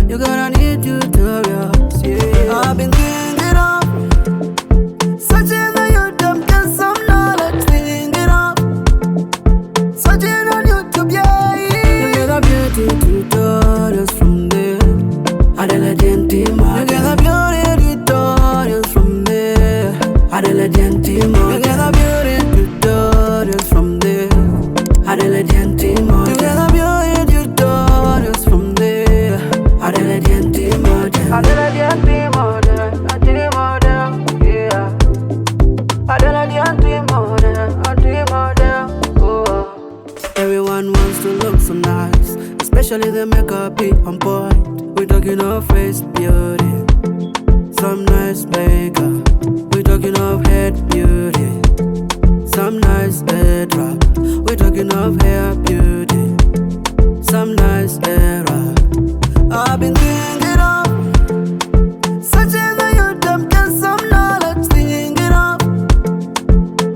you're gonna need tutorials, yeah. I've been thinking of searching on YouTube, get some knowledge, thinking of searching on YouTube, yeah. You get a beauty tutorials from there. Adela Gentima, you get a beauty tutorials from there. Adela Gentima, you get a beauty tutorials from there. Adela Gentima, you get a beauty tutorials from there. Adela Gentima, Adela Gentima, Adela Gentima, yeah. Adela Gentima, oh. Everyone wants to look so nice, especially the makeup be on point. We talking of face beauty, some nice makeup. We talking of head beauty, some nice headwrap. We talking of hair beauty, some nice hairwrap. I've been thinking of searching on YouTube, get some knowledge, thinking of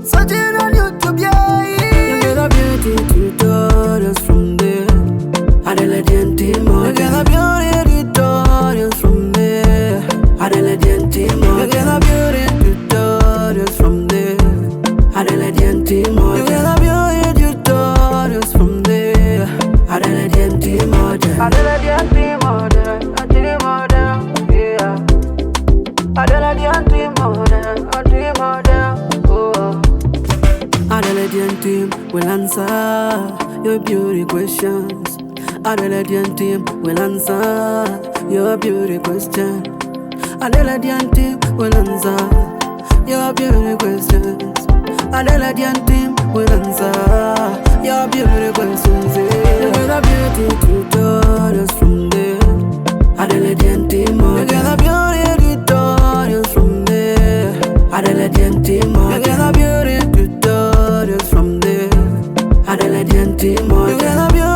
searching on YouTube, yeah. You get a beauty tutorials from there. Adela Gentima, you get a beauty tutorials from there. Adela Gentima, you get a beauty tutorials from there. Adela Gentima, you get a beauty tutorials from there. Adela Gentima, Adela Gentima, yeah. Adela Gentima, oh. Adela Gentima will answer your beauty questions. Adela Gentima will answer your beauty question. Adela Gentima will answer your beauty questions. Adela Gentima will answer your beauty questions, yeah. You get a beauty tutorials from there. Adela Gentima, you get a beauty tutorials from there. Adela Gentima, you get a beauty tutorials from there. Adela Gentima, you get a beauty